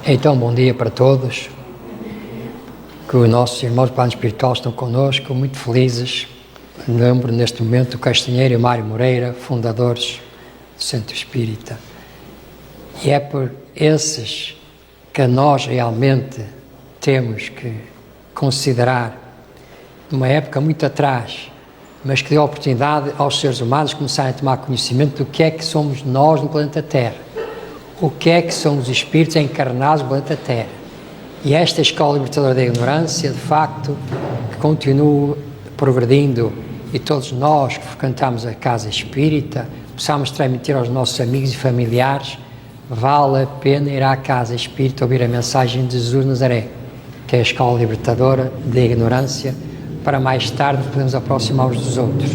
Então, bom dia para todos, que os nossos irmãos do plano espiritual estão connosco, muito felizes. Lembro neste momento o Castanheiro e Mário Moreira, fundadores do Centro Espírita. E é por esses que nós realmente temos que considerar, numa época muito atrás, mas que deu oportunidade aos seres humanos começarem a tomar conhecimento do que é que somos nós no planeta Terra. O que é que são os espíritos encarnados no planeta Terra. E esta Escola Libertadora da Ignorância, de facto, que continua progredindo, e todos nós que frequentamos a Casa Espírita, possamos transmitir aos nossos amigos e familiares, vale a pena ir à Casa Espírita ouvir a mensagem de Jesus Nazaré, que é a Escola Libertadora da Ignorância, para mais tarde podermos aproximar uns dos outros,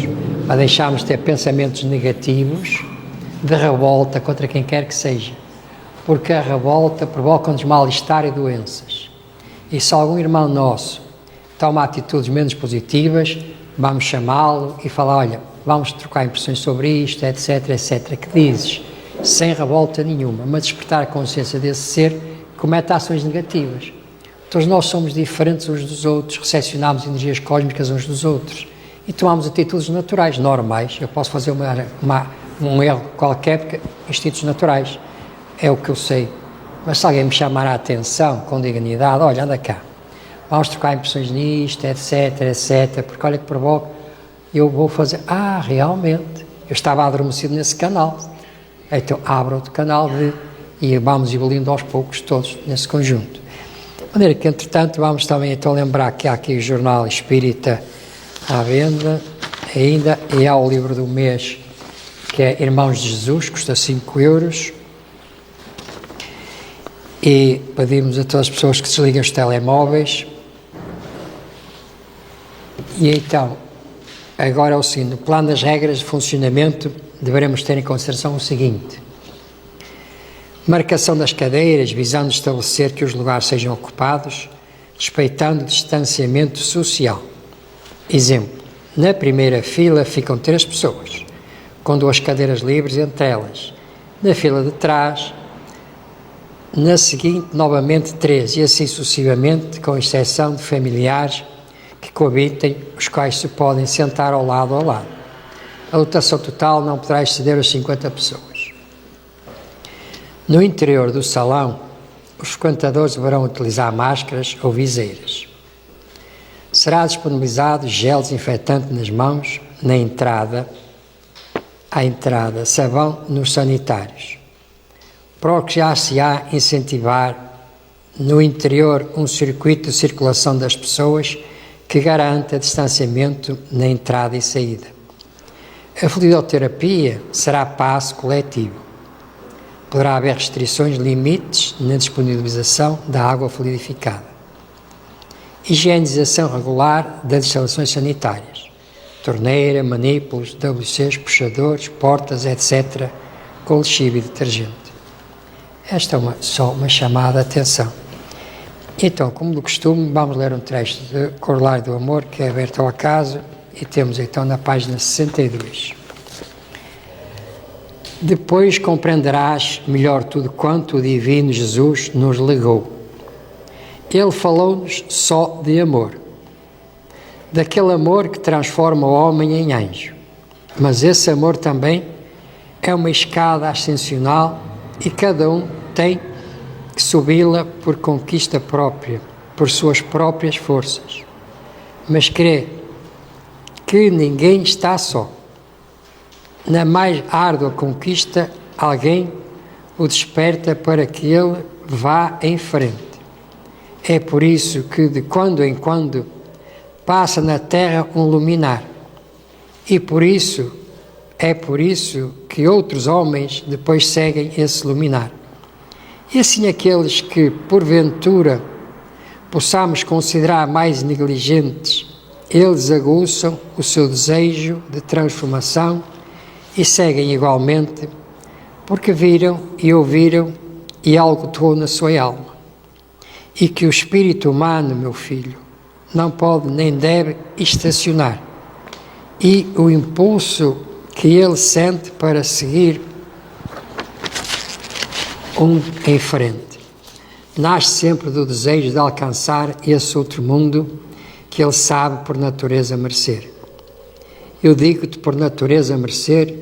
para deixarmos de ter pensamentos negativos, de revolta contra quem quer que seja, porque a revolta provoca-nos mal-estar e doenças. E se algum irmão nosso toma atitudes menos positivas, vamos chamá-lo e falar, olha, vamos trocar impressões sobre isto, etc, etc, que dizes, sem revolta nenhuma, mas despertar a consciência desse ser que comete ações negativas. Todos nós somos diferentes uns dos outros, recepcionamos energias cósmicas uns dos outros e tomamos atitudes naturais, normais. Eu posso fazer um erro qualquer, porque instintos naturais, é o que eu sei. Mas se alguém me chamar a atenção com dignidade, olha, anda cá, vamos trocar impressões nisto, etc, etc, porque olha que provoca, eu vou fazer, realmente, eu estava adormecido nesse canal, então abro outro canal e vamos evoluindo aos poucos todos nesse conjunto. De maneira que, entretanto, vamos também então lembrar que há aqui o Jornal Espírita à venda ainda, e há o livro do mês, que é Irmãos de Jesus, custa 5 euros, e pedimos a todas as pessoas que desliguem os telemóveis. E então, agora é o seguinte, no plano das regras de funcionamento, deveremos ter em consideração o seguinte: marcação das cadeiras, visando estabelecer que os lugares sejam ocupados, respeitando o distanciamento social. Exemplo, na primeira fila ficam 3 pessoas, com 2 cadeiras livres entre elas. Na fila de trás, na seguinte, novamente 3, e assim sucessivamente, com exceção de familiares que coabitem, os quais se podem sentar ao lado. A lotação total não poderá exceder as 50 pessoas. No interior do salão, os frequentadores deverão utilizar máscaras ou viseiras. Será disponibilizado gel desinfetante nas mãos, à entrada, sabão nos sanitários. Procurar-se-á incentivar no interior um circuito de circulação das pessoas que garanta distanciamento na entrada e saída. A fluidoterapia será passo coletivo. Poderá haver restrições, limites na disponibilização da água fluidificada. Higienização regular das instalações sanitárias. Torneira, manipulos, WCs, puxadores, portas, etc., com lexívio e detergente. Esta é só uma chamada de atenção. Então, como do costume, vamos ler um trecho de Corolário do Amor, que é aberto ao acaso, e temos então na página 62. Depois compreenderás melhor tudo quanto o Divino Jesus nos legou. Ele falou-nos só de amor, daquele amor que transforma o homem em anjo. Mas esse amor também é uma escada ascensional e cada um tem que subi-la por conquista própria, por suas próprias forças. Mas crê que ninguém está só. Na mais árdua conquista, alguém o desperta para que ele vá em frente. É por isso que de quando em quando passa na terra um luminar. E é por isso que outros homens depois seguem esse luminar. E assim aqueles que, porventura, possamos considerar mais negligentes, eles aguçam o seu desejo de transformação e seguem igualmente, porque viram e ouviram e algo tocou na sua alma. E que o espírito humano, meu filho, não pode nem deve estacionar. E o impulso que ele sente para seguir em frente. nasce sempre do desejo de alcançar esse outro mundo que ele sabe por natureza merecer. Eu digo-te por natureza merecer,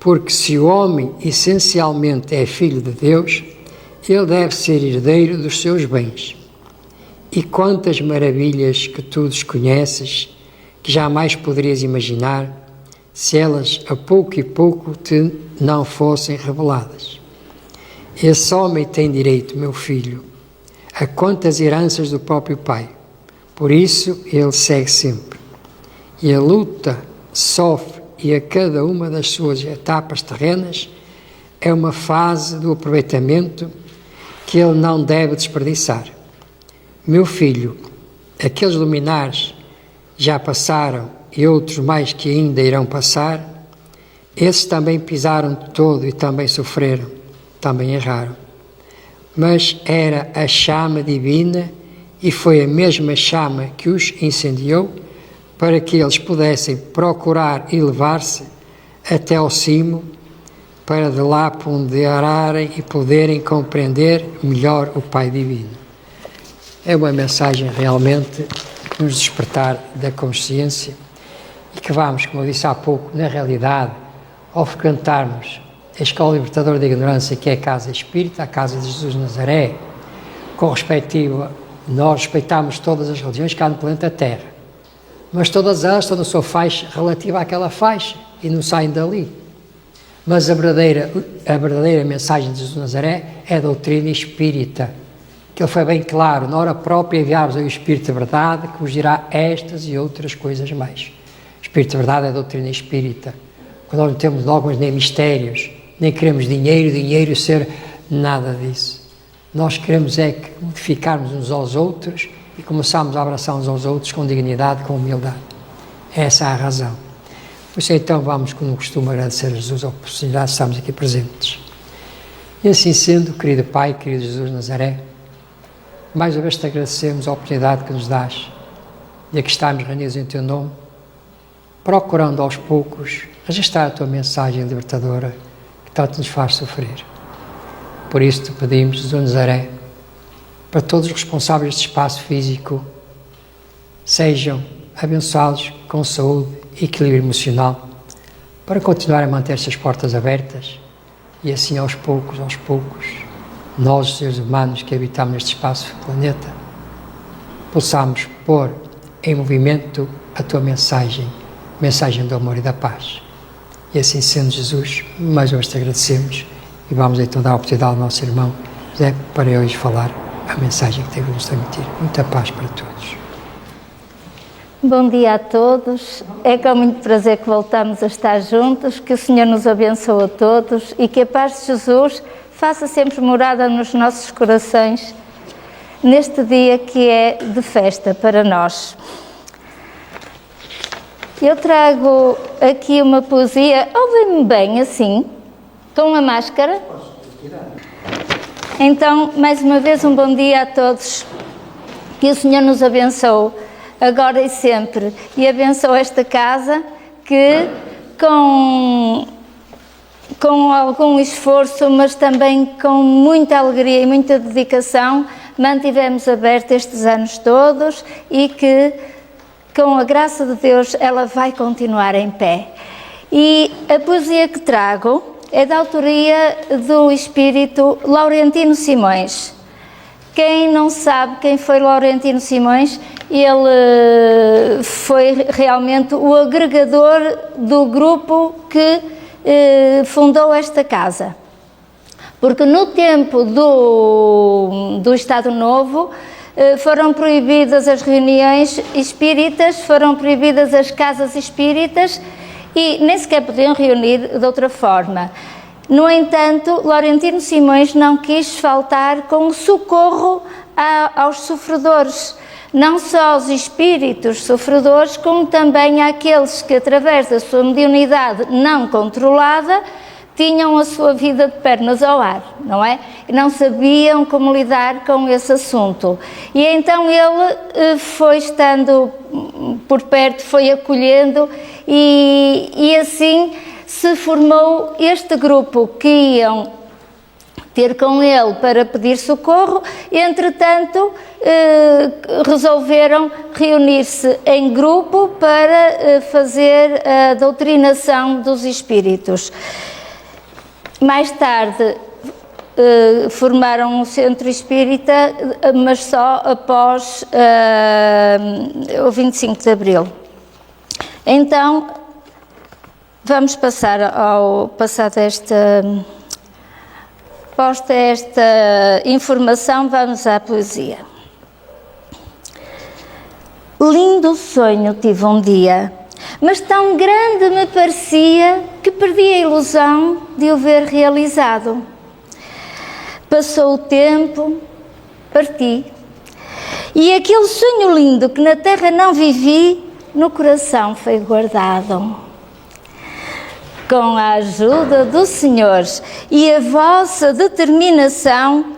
porque se o homem essencialmente é filho de Deus, ele deve ser herdeiro dos seus bens. E quantas maravilhas que tu desconheces, que jamais poderias imaginar, se elas a pouco e pouco te não fossem reveladas. Esse homem tem direito, meu filho, a quantas heranças do próprio Pai. Por isso ele segue sempre. E a luta, sofre, e a cada uma das suas etapas terrenas é uma fase do aproveitamento que ele não deve desperdiçar. Meu filho, aqueles luminares já passaram e outros mais que ainda irão passar, esses também pisaram todo e também sofreram, também erraram. Mas era a chama divina e foi a mesma chama que os incendiou para que eles pudessem procurar elevar-se até ao cimo, para de lá ponderarem e poderem compreender melhor o Pai Divino. É uma mensagem realmente que nos despertar da consciência e que vamos, como eu disse há pouco, na realidade, ao frequentarmos a Escola Libertadora da Ignorância, que é a Casa Espírita, a Casa de Jesus de Nazaré, com respectiva, nós respeitamos todas as religiões que há no planeta Terra, mas todas elas estão na sua faixa relativa àquela faixa e não saem dali. Mas a verdadeira mensagem de Jesus de Nazaré é a doutrina espírita, que ele foi bem claro, na hora própria enviar-vos o Espírito de Verdade, que vos dirá estas e outras coisas mais. O Espírito de Verdade é a doutrina espírita. Quando nós não temos dogmas nem mistérios, nem queremos dinheiro ser nada disso. Nós queremos é que modificarmos uns aos outros e começarmos a abraçar uns aos outros com dignidade, com humildade. Essa é a razão. Por isso então vamos, como costumo, agradecer a Jesus a oportunidade de estarmos aqui presentes. E assim sendo, querido Pai, querido Jesus de Nazaré, mais uma vez te agradecemos a oportunidade que nos dás de aqui estarmos reunidos em teu nome, procurando aos poucos registrar a tua mensagem libertadora que tanto nos faz sofrer. Por isso te pedimos, Jesus de Nazaré, para todos os responsáveis deste espaço físico, sejam abençoados com saúde e equilíbrio emocional, para continuar a manter essas portas abertas e assim aos poucos, nós, os seres humanos que habitamos neste espaço planeta, possamos pôr em movimento a tua mensagem do amor e da paz. E assim sendo, Jesus, mais uma vez te agradecemos e vamos então dar a oportunidade ao nosso irmão José para hoje falar a mensagem que tem que nos transmitir. Muita paz para todos. Bom dia a todos, é com muito prazer que voltamos a estar juntos, que o Senhor nos abençoe a todos e que a paz de Jesus faça sempre morada nos nossos corações, neste dia que é de festa para nós. Eu trago aqui uma poesia, ouvem-me bem assim, com a máscara? Então, mais uma vez, um bom dia a todos, que o Senhor nos abençoe agora e sempre, e abençoe esta casa que com algum esforço, mas também com muita alegria e muita dedicação, mantivemos aberta estes anos todos e que, com a graça de Deus, ela vai continuar em pé. E a poesia que trago é da autoria do espírito Laurentino Simões. Quem não sabe quem foi Laurentino Simões, ele foi realmente o agregador do grupo que fundou esta casa. Porque no tempo do Estado Novo foram proibidas as reuniões espíritas, foram proibidas as casas espíritas e nem sequer podiam reunir de outra forma. No entanto, Laurentino Simões não quis faltar com o socorro aos sofredores, não só aos espíritos sofredores, como também àqueles que, através da sua mediunidade não controlada, tinham a sua vida de pernas ao ar, não é? E não sabiam como lidar com esse assunto. E então ele foi estando por perto, foi acolhendo e assim se formou este grupo que iam ter com ele para pedir socorro. Entretanto, resolveram reunir-se em grupo para fazer a doutrinação dos espíritos. Mais tarde, formaram um centro espírita, mas só após o 25 de Abril. Então, vamos passar posta esta informação, vamos à poesia. Lindo sonho tive um dia, mas tão grande me parecia que perdi a ilusão de o ver realizado. Passou o tempo, parti, e aquele sonho lindo que na terra não vivi, no coração foi guardado. Com a ajuda do Senhor e a vossa determinação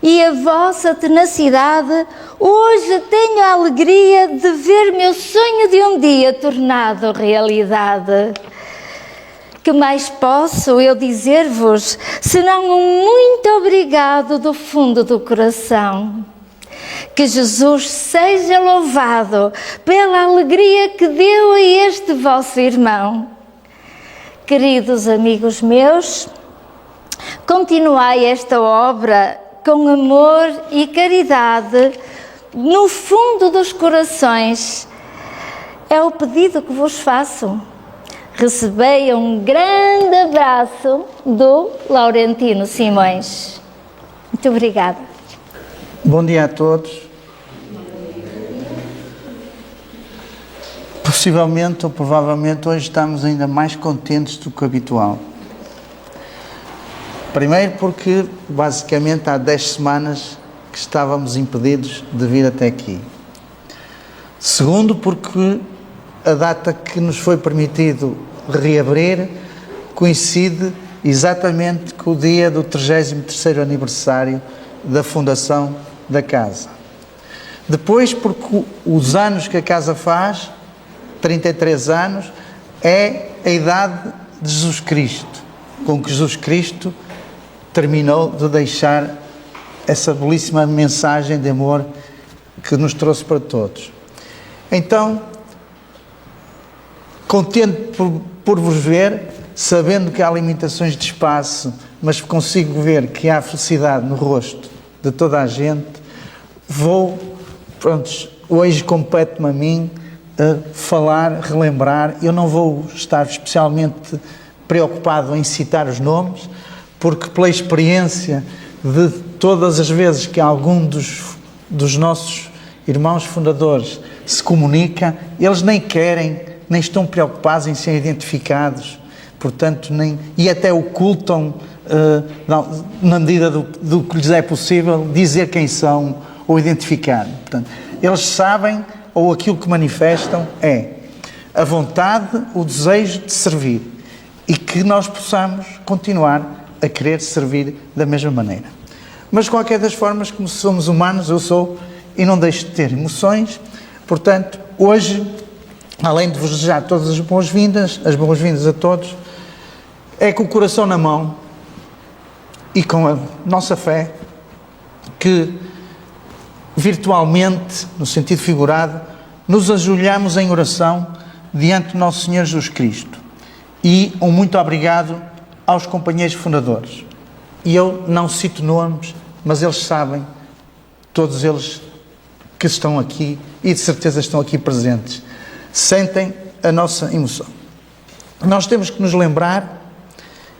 e a vossa tenacidade, hoje tenho a alegria de ver meu sonho de um dia tornado realidade. Que mais posso eu dizer-vos, senão um muito obrigado do fundo do coração. Que Jesus seja louvado pela alegria que deu a este vosso irmão. Queridos amigos meus, continuai esta obra com amor e caridade no fundo dos corações. É o pedido que vos faço. Recebei um grande abraço do Laurentino Simões. Muito obrigada. Bom dia a todos. Possivelmente ou provavelmente hoje estamos ainda mais contentes do que o habitual. Primeiro porque basicamente há 10 semanas que estávamos impedidos de vir até aqui. Segundo porque a data que nos foi permitido reabrir coincide exatamente com o dia do 33º aniversário da fundação da Casa. Depois porque os anos que a Casa faz, 33 anos, é a idade de Jesus Cristo, com que Jesus Cristo terminou de deixar essa belíssima mensagem de amor que nos trouxe para todos. Então, contente por vos ver, sabendo que há limitações de espaço, mas consigo ver que há felicidade no rosto de toda a gente, vou, hoje compete-me a mim falar, relembrar. Eu não vou estar especialmente preocupado em citar os nomes, porque pela experiência de todas as vezes que algum dos nossos irmãos fundadores se comunica, eles nem querem, nem estão preocupados em ser identificados, portanto, e até ocultam, na medida do que lhes é possível, dizer quem são ou identificar. Portanto, eles sabem, ou aquilo que manifestam é a vontade, o desejo de servir, e que nós possamos continuar a querer servir da mesma maneira. Mas, de qualquer das formas, como somos humanos, eu sou, e não deixo de ter emoções. Portanto, hoje, além de vos desejar todas as boas-vindas a todos, é com o coração na mão e com a nossa fé que, virtualmente, no sentido figurado, nos ajoelhamos em oração diante do nosso Senhor Jesus Cristo. E um muito obrigado aos companheiros fundadores. E eu não cito nomes, mas eles sabem, todos eles que estão aqui e de certeza estão aqui presentes, sentem a nossa emoção. Nós temos que nos lembrar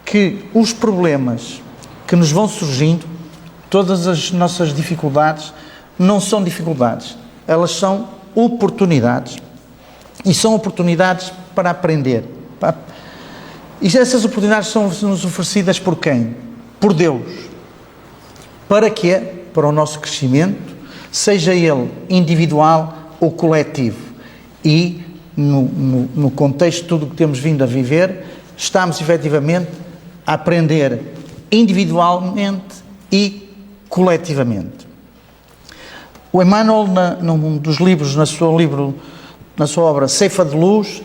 que os problemas que nos vão surgindo, todas as nossas dificuldades, não são dificuldades, elas são oportunidades. E são oportunidades para aprender. E essas oportunidades são-nos oferecidas por quem? Por Deus. Para quê? Para o nosso crescimento, seja ele individual ou coletivo. E, no contexto de tudo o que temos vindo a viver, estamos efetivamente a aprender individualmente e coletivamente. O Emmanuel, num dos livros, na sua obra Ceifa de Luz,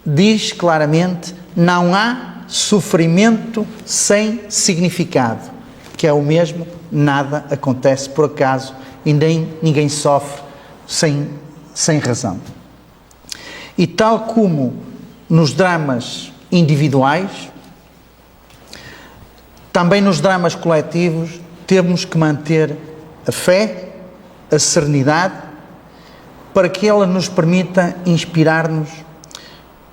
diz claramente: não há sofrimento sem significado, que é o mesmo, nada acontece por acaso e nem ninguém sofre sem razão. E tal como nos dramas individuais, também nos dramas coletivos temos que manter a fé, a serenidade, para que ela nos permita inspirar-nos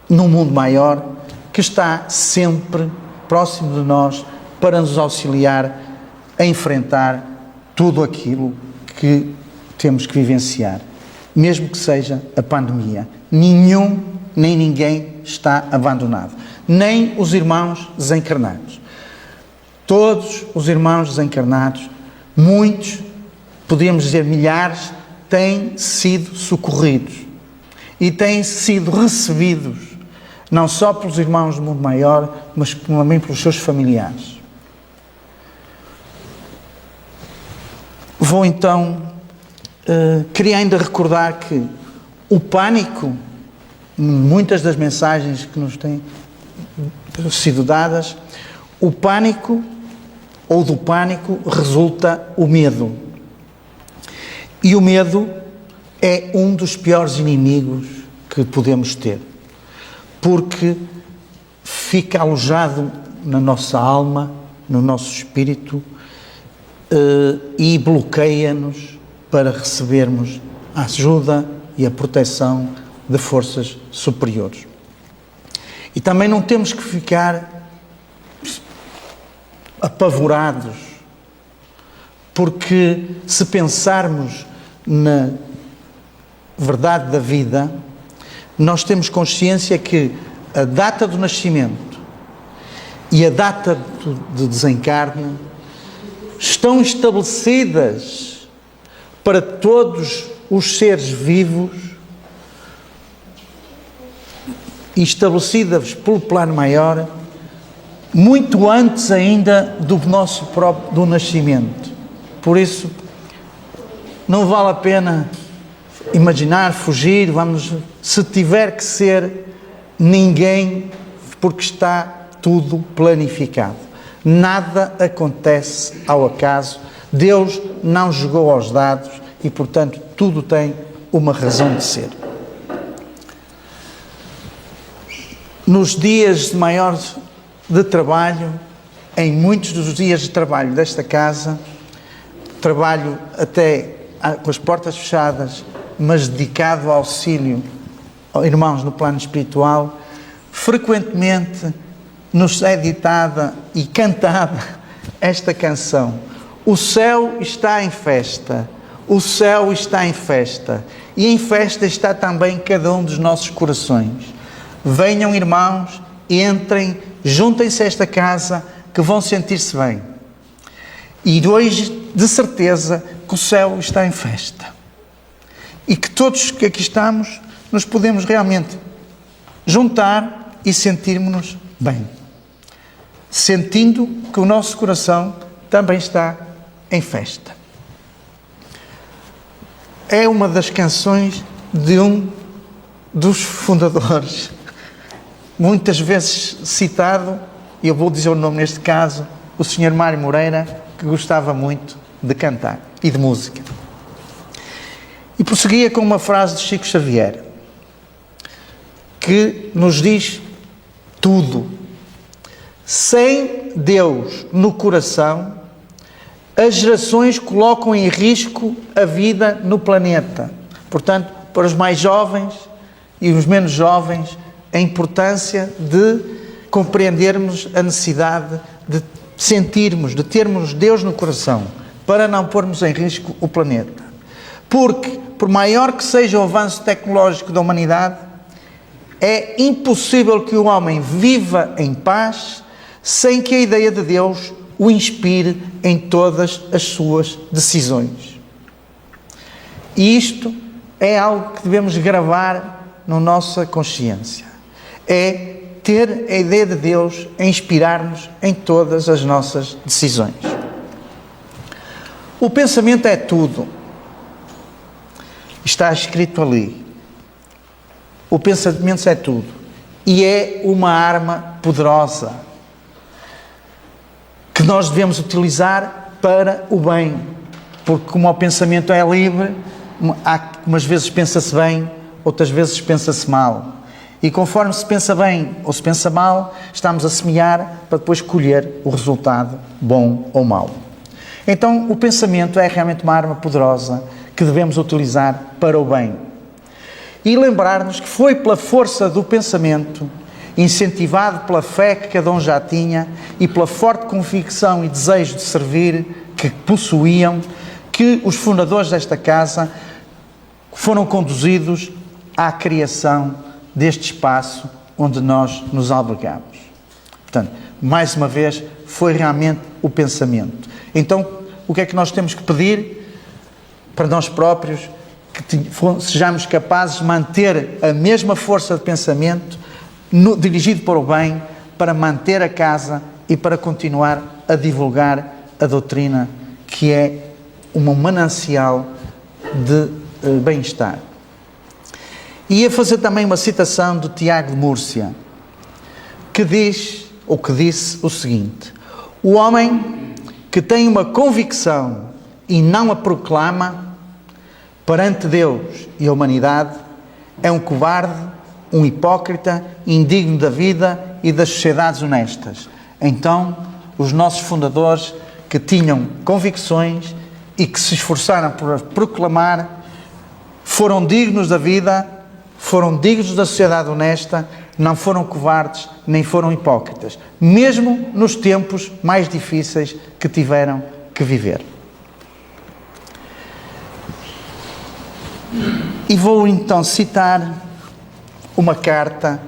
num mundo maior que está sempre próximo de nós para nos auxiliar a enfrentar tudo aquilo que temos que vivenciar, mesmo que seja a pandemia. Nenhum nem ninguém está abandonado, nem os irmãos desencarnados. Todos os irmãos desencarnados, muitos, podemos dizer milhares, têm sido socorridos e têm sido recebidos, não só pelos irmãos do mundo maior, mas também pelos seus familiares. Vou então, queria ainda recordar que o pânico, muitas das mensagens que nos têm sido dadas, o pânico, ou do pânico, resulta o medo. E o medo é um dos piores inimigos que podemos ter, porque fica alojado na nossa alma, no nosso espírito, e bloqueia-nos para recebermos a ajuda e a proteção de forças superiores. E também não temos que ficar apavorados, porque se pensarmos na verdade da vida, nós temos consciência que a data do nascimento e a data do desencarne estão estabelecidas para todos os seres vivos e estabelecidas pelo plano maior muito antes ainda do nascimento. Por isso, não vale a pena imaginar, fugir, se tiver que ser, ninguém, porque está tudo planificado. Nada acontece ao acaso, Deus não jogou aos dados e, portanto, tudo tem uma razão de ser. Nos dias de maior de trabalho, em muitos dos dias de trabalho desta casa, trabalho até com as portas fechadas, mas dedicado ao auxílio aos irmãos no plano espiritual, frequentemente nos é ditada e cantada esta canção: o céu está em festa, o céu está em festa, e em festa está também cada um dos nossos corações. Venham, irmãos, entrem, juntem-se a esta casa, que vão sentir-se bem. E hoje, de certeza, que o céu está em festa. E que todos que aqui estamos, nos podemos realmente juntar e sentirmos-nos bem. Sentindo que o nosso coração também está em festa. É uma das canções de um dos fundadores, muitas vezes citado, e eu vou dizer o nome neste caso, o Sr. Mário Moreira, que gostava muito de cantar e de música. E prosseguia com uma frase de Chico Xavier, que nos diz tudo. Sem Deus no coração, as gerações colocam em risco a vida no planeta. Portanto, para os mais jovens e os menos jovens, a importância de compreendermos a necessidade de sentirmos, de termos Deus no coração, para não pormos em risco o planeta. Porque, por maior que seja o avanço tecnológico da humanidade, é impossível que o homem viva em paz sem que a ideia de Deus o inspire em todas as suas decisões. E isto é algo que devemos gravar na nossa consciência. É ter a ideia de Deus a inspirar-nos em todas as nossas decisões. O pensamento é tudo. Está escrito ali. O pensamento é tudo. E é uma arma poderosa que nós devemos utilizar para o bem. Porque como o pensamento é livre, umas vezes pensa-se bem, outras vezes pensa-se mal. E conforme se pensa bem ou se pensa mal, estamos a semear para depois colher o resultado bom ou mau. Então, o pensamento é realmente uma arma poderosa que devemos utilizar para o bem. E lembrar-nos que foi pela força do pensamento, incentivado pela fé que cada um já tinha e pela forte convicção e desejo de servir que possuíam, que os fundadores desta casa foram conduzidos à criação deste espaço onde nós nos albergamos. Portanto, mais uma vez, foi realmente o pensamento. Então, o que é que nós temos que pedir para nós próprios? Que sejamos capazes de manter a mesma força de pensamento dirigido para o bem, para manter a casa e para continuar a divulgar a doutrina que é um manancial de bem-estar. E ia fazer também uma citação de Tiago de Múrcia, que diz, ou que disse o seguinte: o homem que tem uma convicção e não a proclama, perante Deus e a humanidade, é um covarde, um hipócrita, indigno da vida e das sociedades honestas. Então, os nossos fundadores, que tinham convicções e que se esforçaram por proclamar, foram dignos da vida, foram dignos da sociedade honesta, não foram covardes, nem foram hipócritas, mesmo nos tempos mais difíceis que tiveram que viver. E vou então citar uma carta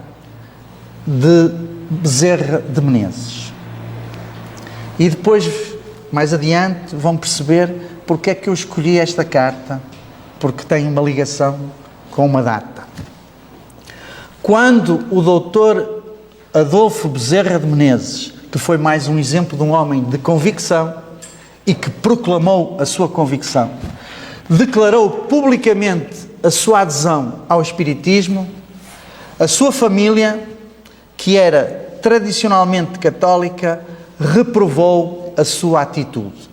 de Bezerra de Menezes. E depois, mais adiante, vão perceber porque é que eu escolhi esta carta, porque tem uma ligação com uma data. Quando o doutor Adolfo Bezerra de Menezes, que foi mais um exemplo de um homem de convicção e que proclamou a sua convicção, declarou publicamente a sua adesão ao Espiritismo, a sua família, que era tradicionalmente católica, reprovou a sua atitude.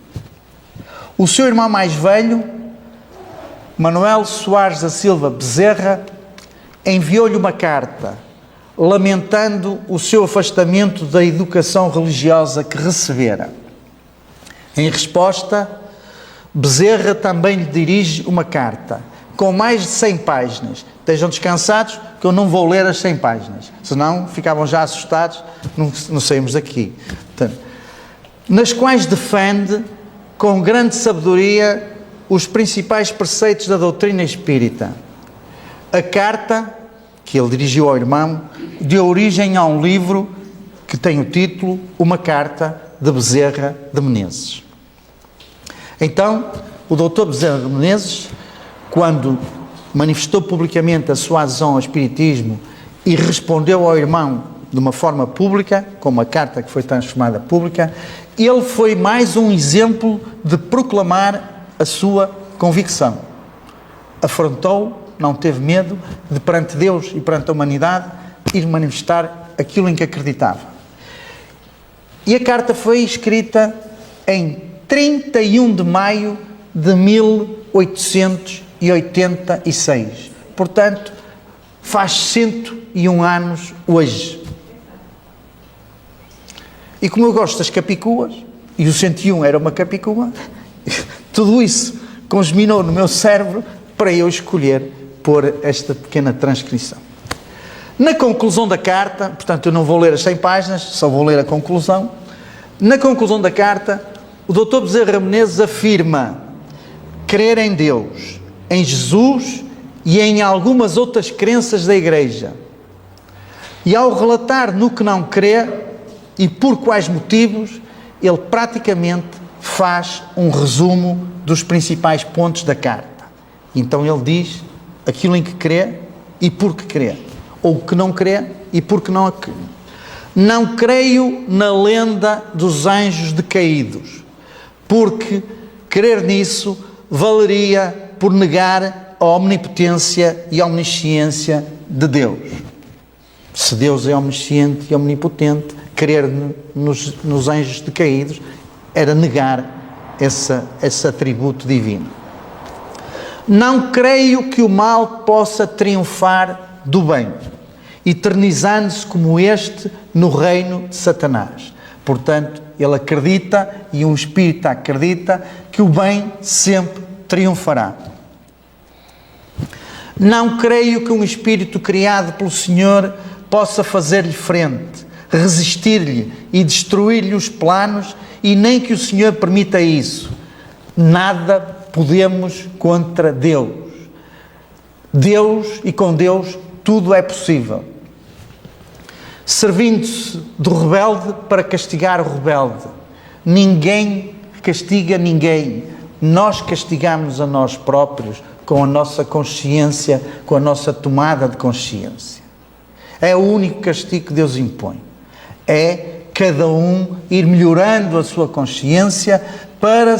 O seu irmão mais velho, Manuel Soares da Silva Bezerra, enviou-lhe uma carta lamentando o seu afastamento da educação religiosa que recebera. Em resposta, Bezerra também lhe dirige uma carta com mais de 100 páginas. Estejam descansados que eu não vou ler as 100 páginas, senão ficavam já assustados, não saímos daqui. Portanto, nas quais defende com grande sabedoria os principais preceitos da doutrina espírita. A carta que ele dirigiu ao irmão deu origem a um livro que tem o título Uma Carta de Bezerra de Menezes. Então, o doutor Bezerra de Menezes, quando manifestou publicamente a sua adesão ao Espiritismo e respondeu ao irmão de uma forma pública, com uma carta que foi transformada pública, ele foi mais um exemplo de proclamar a sua convicção. Afrontou, não teve medo de, perante Deus e perante a humanidade, ir manifestar aquilo em que acreditava. E a carta foi escrita em 31 de maio de 1886. Portanto, faz 101 anos hoje. E como eu gosto das capicuas, e o 101 era uma capicua, tudo isso conjuminou no meu cérebro para eu escolher pôr esta pequena transcrição. Na conclusão da carta, portanto eu não vou ler as 100 páginas, só vou ler a conclusão. Na conclusão da carta, o Dr. Bezerra Menezes afirma crer em Deus, em Jesus e em algumas outras crenças da Igreja. E ao relatar no que não crê e por quais motivos, ele praticamente faz um resumo dos principais pontos da carta. Então ele diz aquilo em que crê e por que crê, ou o que não crê e por que não crê. Não creio na lenda dos anjos decaídos, porque crer nisso valeria por negar a omnipotência e a omnisciência de Deus. Se Deus é omnisciente e omnipotente, crer nos anjos decaídos era negar esse atributo divino. Não creio que o mal possa triunfar do bem, eternizando-se como este no reino de Satanás. Portanto, ele acredita, e um espírito acredita, que o bem sempre triunfará. Não creio que um espírito criado pelo Senhor possa fazer-lhe frente, resistir-lhe e destruir-lhe os planos, e nem que o Senhor permita isso. Nada podemos contra Deus. Deus, e com Deus tudo é possível. Servindo-se do rebelde para castigar o rebelde. Ninguém castiga ninguém. Nós castigamos a nós próprios com a nossa consciência, com a nossa tomada de consciência. É o único castigo que Deus impõe. É cada um ir melhorando a sua consciência para,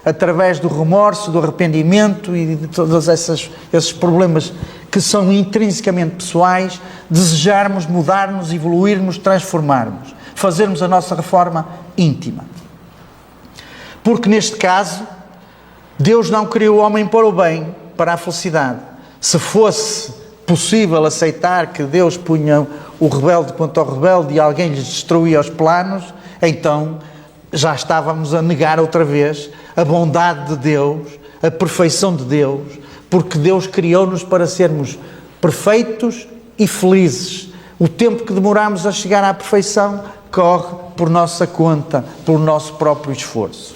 através do remorso, do arrependimento e de todos esses problemas que são intrinsecamente pessoais, desejarmos mudar-nos, evoluirmos, transformarmos, fazermos a nossa reforma íntima. Porque neste caso, Deus não criou o homem para o bem, para a felicidade. Se fosse possível aceitar que Deus punha o rebelde contra o rebelde e alguém lhes destruía os planos, então já estávamos a negar outra vez a bondade de Deus, a perfeição de Deus, porque Deus criou-nos para sermos perfeitos e felizes. O tempo que demoramos a chegar à perfeição corre por nossa conta, pelo nosso próprio esforço.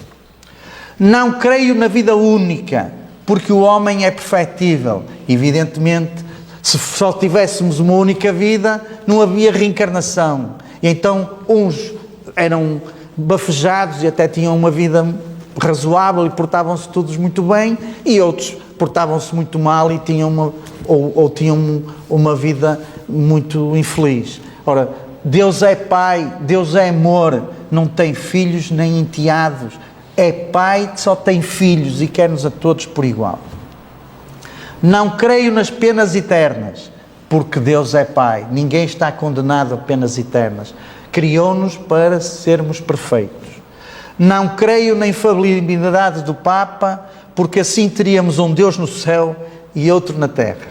Não creio na vida única, porque o homem é perfectível. Evidentemente, se só tivéssemos uma única vida, não havia reencarnação. E então uns eram bafejados e até tinham uma vida razoável e portavam-se todos muito bem, e outros portavam-se muito mal e tinham tinham uma vida muito infeliz. Ora, Deus é Pai, Deus é amor, não tem filhos nem enteados. É Pai que só tem filhos e quer-nos a todos por igual. Não creio nas penas eternas, porque Deus é Pai. Ninguém está condenado a penas eternas. Criou-nos para sermos perfeitos. Não creio na infalibilidade do Papa, porque assim teríamos um Deus no céu e outro na terra.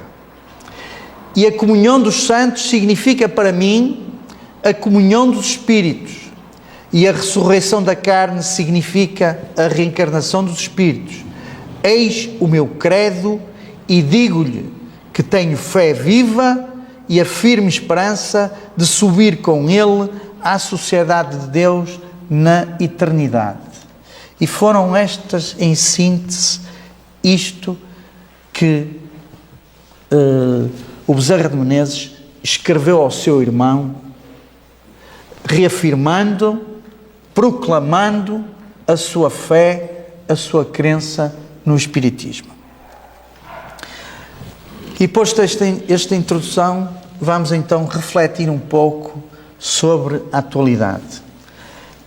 E a comunhão dos santos significa para mim a comunhão dos espíritos. E a ressurreição da carne significa a reencarnação dos espíritos. Eis o meu credo e digo-lhe que tenho fé viva e a firme esperança de subir com ele à sociedade de Deus na eternidade. E foram estas, em síntese, isto que o Bezerra de Menezes escreveu ao seu irmão, reafirmando, proclamando a sua fé, a sua crença no Espiritismo. E posto esta introdução, vamos então refletir um pouco sobre a atualidade.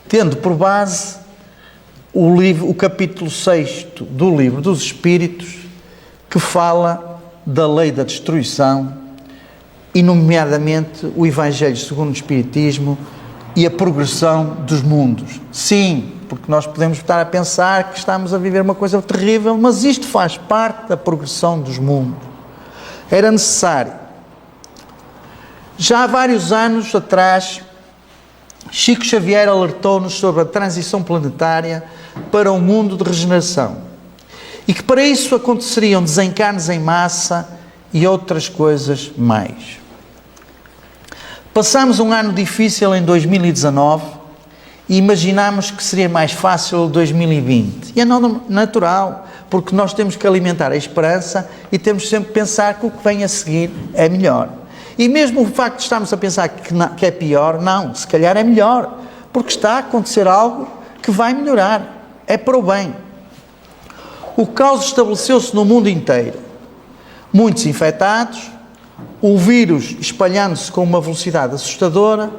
Tendo por base o capítulo 6 do Livro dos Espíritos, que fala da lei da destruição, e nomeadamente o Evangelho segundo o Espiritismo e a progressão dos mundos. Sim, porque nós podemos estar a pensar que estamos a viver uma coisa terrível, mas isto faz parte da progressão dos mundos. Era necessário. Já há vários anos atrás, Chico Xavier alertou-nos sobre a transição planetária para um mundo de regeneração e que para isso aconteceriam desencarnes em massa e outras coisas mais. Passámos um ano difícil em 2019 e imaginámos que seria mais fácil em 2020. E é natural, porque nós temos que alimentar a esperança e temos sempre que pensar que o que vem a seguir é melhor. E mesmo o facto de estarmos a pensar que é pior, não, se calhar é melhor, porque está a acontecer algo que vai melhorar, é para o bem. O caos estabeleceu-se no mundo inteiro. Muitos infectados, o vírus espalhando-se com uma velocidade assustadora,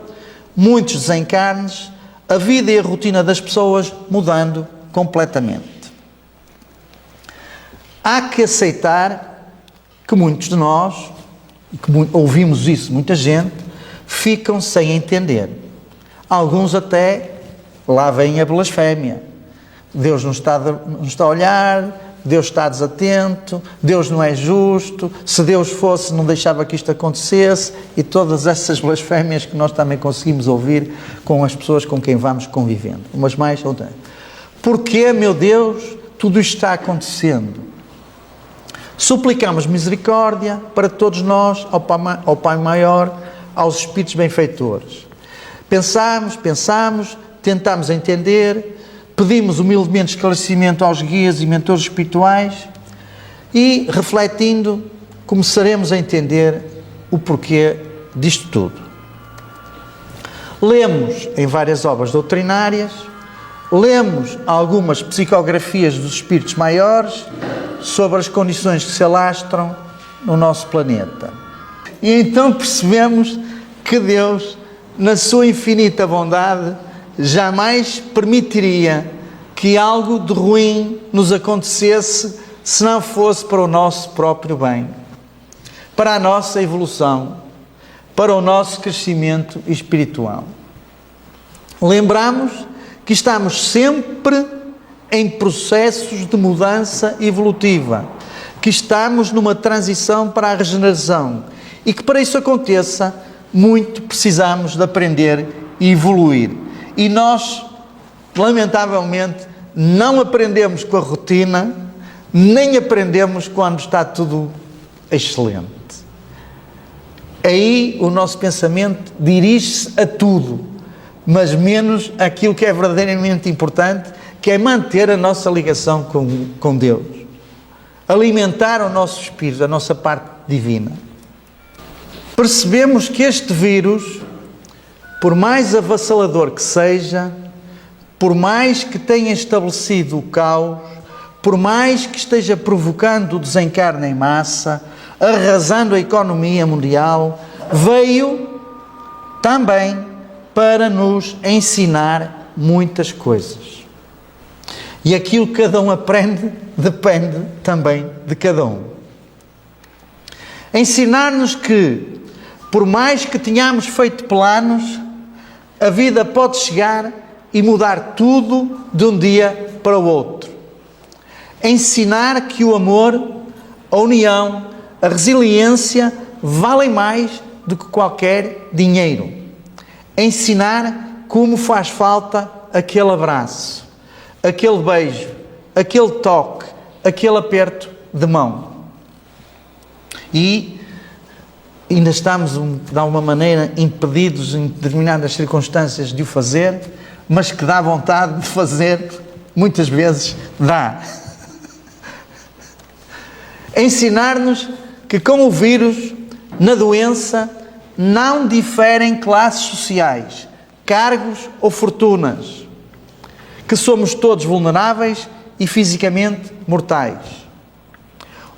muitos desencarnes, a vida e a rotina das pessoas mudando completamente. Há que aceitar que muitos de nós, que ouvimos isso, muita gente, ficam sem entender. Alguns até, lá vem a blasfémia, Deus não está a olhar, Deus está desatento, Deus não é justo, se Deus fosse não deixava que isto acontecesse, e todas essas blasfémias que nós também conseguimos ouvir com as pessoas com quem vamos convivendo, umas mais outras. Porquê, meu Deus, tudo isto está acontecendo? Suplicamos misericórdia para todos nós, ao Pai Maior, aos Espíritos benfeitores. Pensamos, tentamos entender, pedimos humildemente esclarecimento aos guias e mentores espirituais e, refletindo, começaremos a entender o porquê disto tudo. Lemos em várias obras doutrinárias, lemos algumas psicografias dos espíritos maiores sobre as condições que se alastram no nosso planeta. E então percebemos que Deus, na sua infinita bondade, jamais permitiria que algo de ruim nos acontecesse se não fosse para o nosso próprio bem, para a nossa evolução, para o nosso crescimento espiritual. Lembramos que estamos sempre em processos de mudança evolutiva, que estamos numa transição para a regeneração e que para isso aconteça, muito precisamos de aprender e evoluir. E nós, lamentavelmente, não aprendemos com a rotina, nem aprendemos quando está tudo excelente. Aí o nosso pensamento dirige-se a tudo, mas menos aquilo que é verdadeiramente importante, que é manter a nossa ligação com Deus, alimentar o nosso espírito, a nossa parte divina. Percebemos que este vírus, por mais avassalador que seja, por mais que tenha estabelecido o caos, por mais que esteja provocando o desencarne em massa, arrasando a economia mundial, veio também para nos ensinar muitas coisas. E aquilo que cada um aprende depende também de cada um. Ensinar-nos que, por mais que tenhamos feito planos, a vida pode chegar e mudar tudo de um dia para o outro. Ensinar que o amor, a união, a resiliência valem mais do que qualquer dinheiro. Ensinar como faz falta aquele abraço, aquele beijo, aquele toque, aquele aperto de mão. E ainda estamos, de alguma maneira, impedidos em determinadas circunstâncias de o fazer, mas que dá vontade de fazer, muitas vezes dá. Ensinar-nos que com o vírus, na doença, não diferem classes sociais, cargos ou fortunas, que somos todos vulneráveis e fisicamente mortais.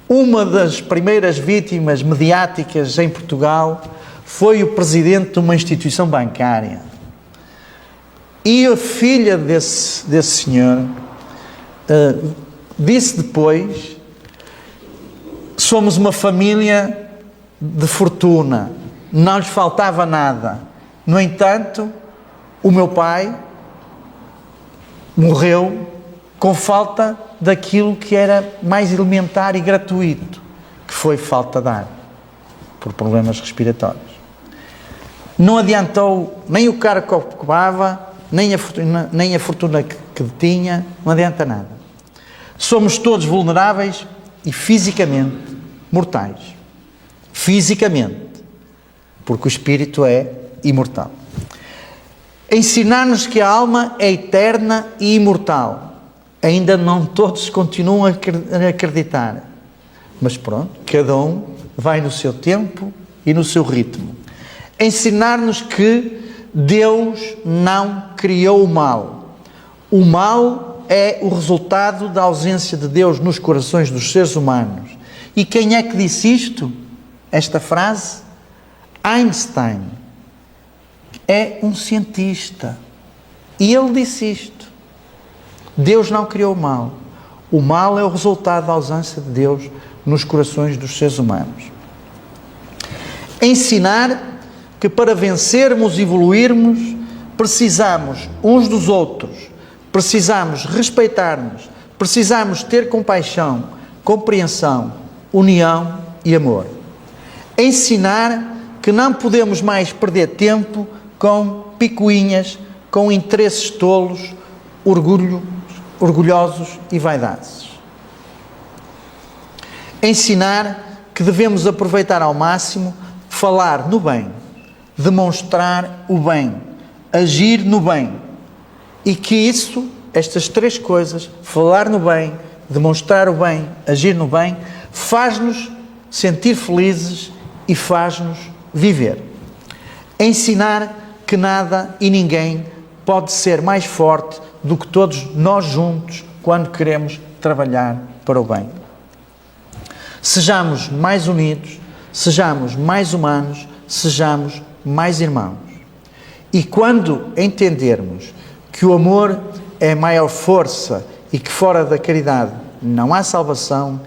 Uma das primeiras vítimas mediáticas em Portugal foi o presidente de uma instituição bancária. E a filha desse senhor disse depois: somos uma família de fortuna, não lhes faltava nada. No entanto, o meu pai morreu com falta daquilo que era mais elementar e gratuito, que foi falta de ar, por problemas respiratórios. Não adiantou nem o cargo que ocupava, nem a fortuna que tinha, não adianta nada. Somos todos vulneráveis e fisicamente mortais. Fisicamente, porque o espírito é imortal. Ensinar-nos que a alma é eterna e imortal. Ainda não todos continuam a acreditar. Mas pronto, cada um vai no seu tempo e no seu ritmo. Ensinar-nos que Deus não criou o mal. O mal é o resultado da ausência de Deus nos corações dos seres humanos. E quem é que disse isto? Esta frase? Einstein. É um cientista. E ele disse isto. Deus não criou o mal. O mal é o resultado da ausência de Deus nos corações dos seres humanos. Ensinar que para vencermos e evoluirmos, precisamos uns dos outros, precisamos respeitar-nos, precisamos ter compaixão, compreensão, união e amor. Ensinar que não podemos mais perder tempo com picuinhas, com interesses tolos, orgulhosos e vaidades. Ensinar que devemos aproveitar ao máximo, falar no bem, demonstrar o bem, agir no bem. E que isso, estas três coisas, falar no bem, demonstrar o bem, agir no bem, faz-nos sentir felizes e faz-nos viver. Ensinar que nada e ninguém pode ser mais forte do que todos nós juntos quando queremos trabalhar para o bem. Sejamos mais unidos, sejamos mais humanos, sejamos mais irmãos. E quando entendermos que o amor é a maior força e que fora da caridade não há salvação,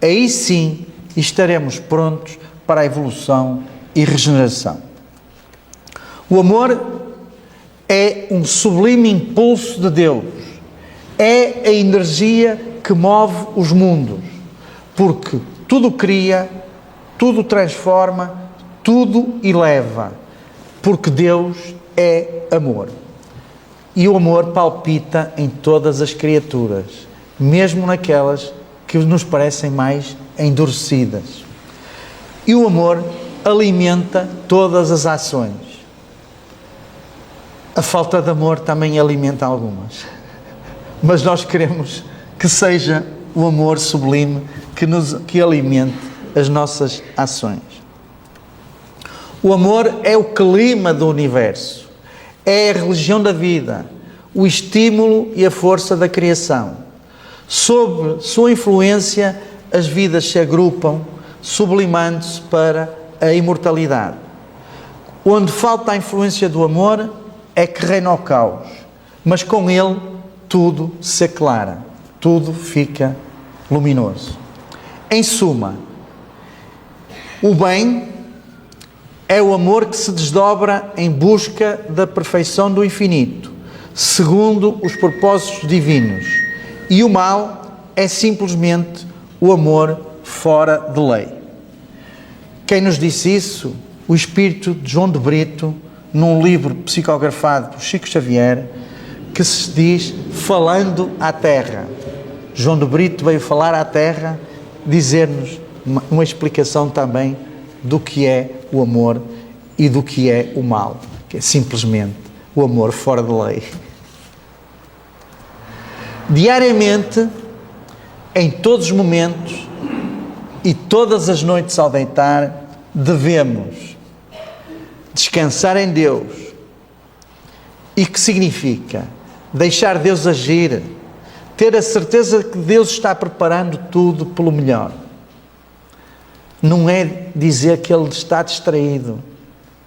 aí sim estaremos prontos para a evolução e regeneração. O amor é um sublime impulso de Deus, é a energia que move os mundos, porque tudo cria, tudo transforma, tudo eleva, porque Deus é amor. E o amor palpita em todas as criaturas, mesmo naquelas que nos parecem mais endurecidas. E o amor alimenta todas as ações. A falta de amor também alimenta algumas. Mas nós queremos que seja o amor sublime que alimente as nossas ações. O amor é o clima do universo, é a religião da vida, o estímulo e a força da criação. Sob sua influência, as vidas se agrupam, sublimando-se para a imortalidade. Onde falta a influência do amor, é que reina o caos, mas com ele tudo se aclara, tudo fica luminoso. Em suma, o bem é o amor que se desdobra em busca da perfeição do infinito, segundo os propósitos divinos, e o mal é simplesmente o amor fora de lei. Quem nos disse isso? O espírito de João de Brito, num livro psicografado por Chico Xavier, que se diz Falando à Terra. João de Brito veio falar à Terra, dizer-nos uma explicação também do que é o amor e do que é o mal, que é simplesmente o amor fora de lei. Diariamente, em todos os momentos e todas as noites ao deitar, devemos descansar em Deus. E que significa? Deixar Deus agir, ter a certeza que Deus está preparando tudo pelo melhor. Não é dizer que Ele está distraído.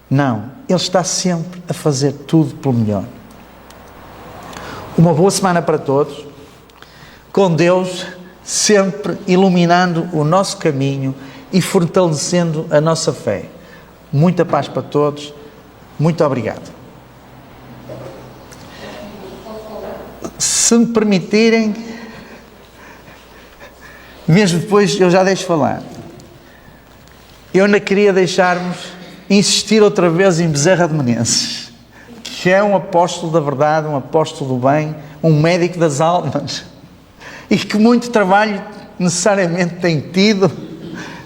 Não, Ele está sempre a fazer tudo pelo melhor. Uma boa semana para todos, com Deus sempre iluminando o nosso caminho e fortalecendo a nossa fé. Muita paz para todos. Muito obrigado. Se me permitirem, mesmo depois eu já deixo falar. Eu ainda queria insistir outra vez em Bezerra de Menezes, que é um apóstolo da verdade, um apóstolo do bem, um médico das almas, e que muito trabalho necessariamente tem tido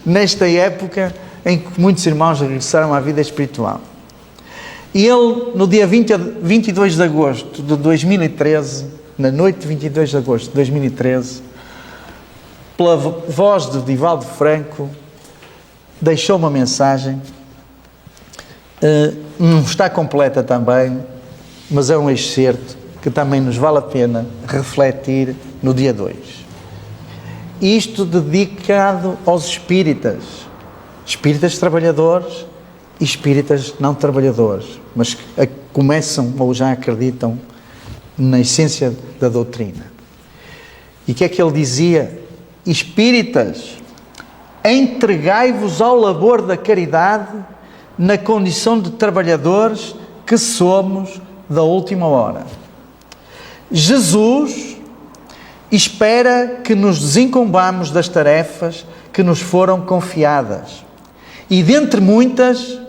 nesta época em que muitos irmãos regressaram à vida espiritual. E ele, no dia 22 de agosto de 2013, na noite de 22 de agosto de 2013, pela voz de Divaldo Franco, deixou uma mensagem, não está completa também, mas é um excerto que também nos vale a pena refletir no dia 2. Isto dedicado aos espíritas trabalhadores e espíritas não trabalhadores, mas que começam ou já acreditam na essência da doutrina. E o que é que ele dizia? Espíritas, entregai-vos ao labor da caridade na condição de trabalhadores que somos da última hora. Jesus espera que nos desincumbamos das tarefas que nos foram confiadas e, dentre muitas,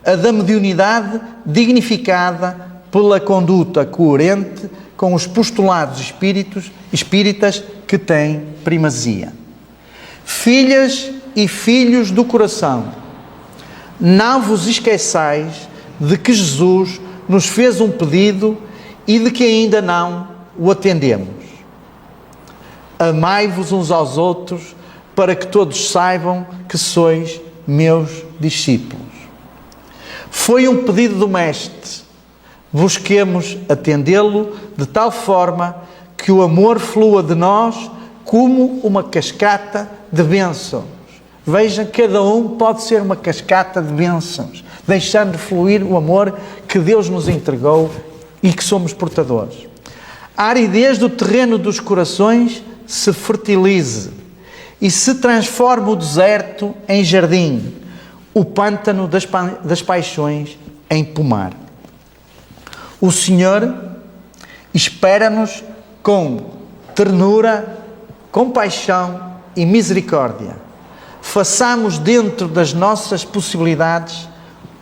a da mediunidade dignificada pela conduta coerente com os postulados espíritas que têm primazia. Filhas e filhos do coração, não vos esqueçais de que Jesus nos fez um pedido e de que ainda não o atendemos. Amai-vos uns aos outros, para que todos saibam que sois meus discípulos. Foi um pedido do Mestre. Busquemos atendê-lo de tal forma que o amor flua de nós como uma cascata de bênçãos. Vejam, cada um pode ser uma cascata de bênçãos, deixando fluir o amor que Deus nos entregou e que somos portadores. A aridez do terreno dos corações se fertilize e se transforme o deserto em jardim, o pântano das paixões em pomar. O Senhor espera-nos com ternura, compaixão e misericórdia. Façamos dentro das nossas possibilidades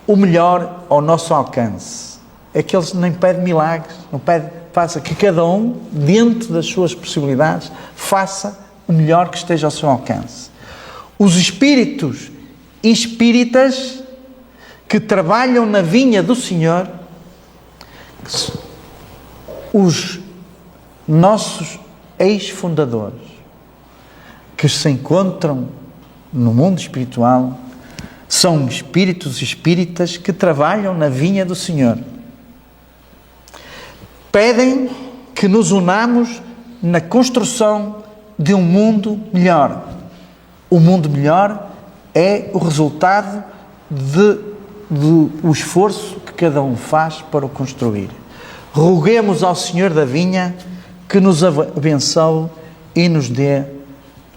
o melhor ao nosso alcance. É que Ele nem pede milagres, não pede, faça que cada um, dentro das suas possibilidades, faça o melhor que esteja ao seu alcance. Os espíritos e espíritas que trabalham na vinha do Senhor, os nossos ex-fundadores, que se encontram no mundo espiritual, são espíritos e espíritas que trabalham na vinha do Senhor. Pedem que nos unamos na construção de um mundo melhor. O mundo melhor é o resultado do esforço que cada um faz para o construir. Roguemos ao Senhor da vinha que nos abençoe e nos dê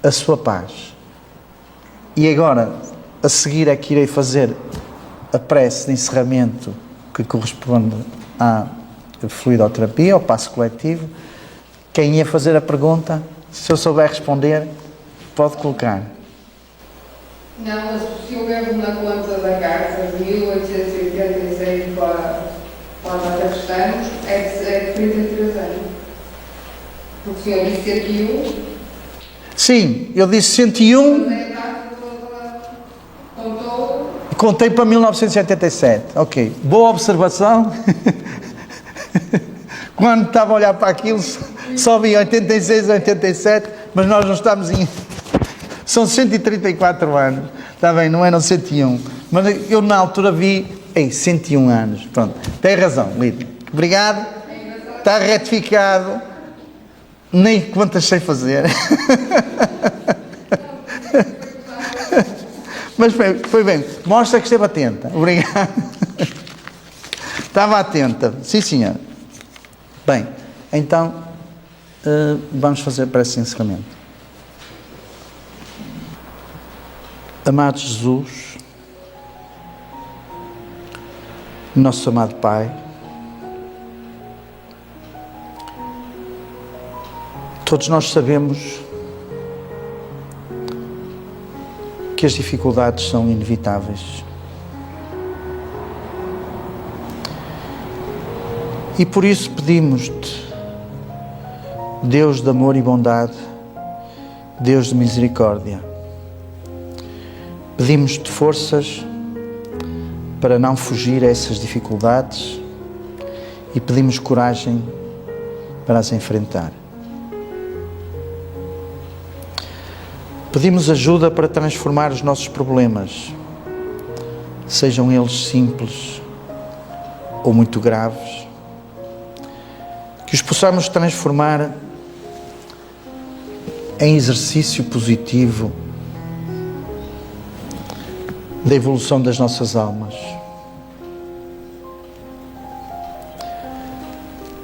a sua paz. E agora, a seguir, é que irei fazer a prece de encerramento que corresponde à fluidoterapia, ao passo coletivo. Quem ia fazer a pergunta, se eu souber responder, pode colocar. Não, se eu mesmo na conta da carta de 1886 para a data que estamos, é de 33 anos. Porque o senhor disse 101. Sim, eu disse 101. Mas é a data que contou. Contei para 1987. Ok. Boa observação. Quando estava a olhar para aquilo, só vi 86, 87, mas nós não estamos em... São 134 anos. Está bem, não eram 101. Mas eu na altura vi... 101 anos. Pronto. Tem razão, Lídia. Obrigado. Está retificado. Nem contas sei fazer. Mas foi bem. Mostra que esteve atenta. Obrigado. Estava atenta. Sim, senhor. Bem, então vamos fazer para esse encerramento. Amado Jesus, nosso amado Pai, todos nós sabemos que as dificuldades são inevitáveis. E por isso pedimos-te, Deus de amor e bondade, Deus de misericórdia, pedimos-te forças para não fugir a essas dificuldades e pedimos coragem para as enfrentar. Pedimos ajuda para transformar os nossos problemas, sejam eles simples ou muito graves, que os possamos transformar em exercício positivo da evolução das nossas almas.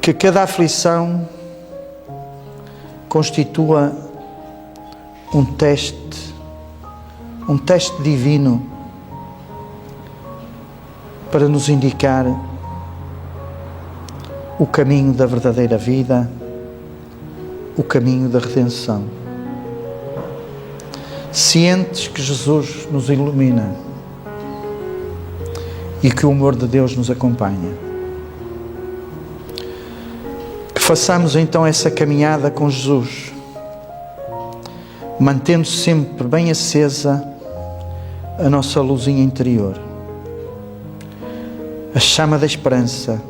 Que cada aflição constitua um teste divino para nos indicar o caminho da verdadeira vida o caminho da redenção. Cientes que Jesus nos ilumina e que o amor de Deus nos acompanha. Que façamos então essa caminhada com Jesus, mantendo sempre bem acesa a nossa luzinha interior, a chama da esperança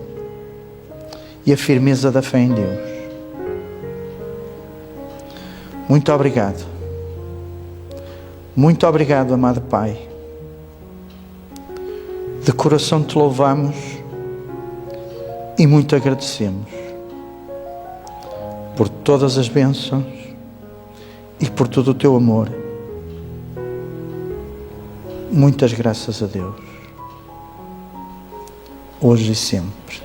e a firmeza da fé em Deus. Muito obrigado. Muito obrigado, amado Pai. De coração te louvamos e muito agradecemos por todas as bênçãos e por todo o teu amor. Muitas graças a Deus, hoje e sempre.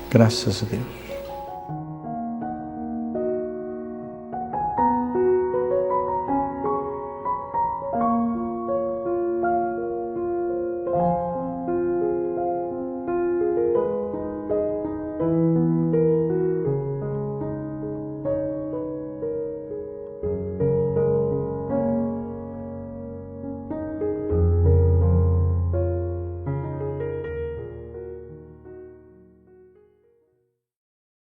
Graças a Deus.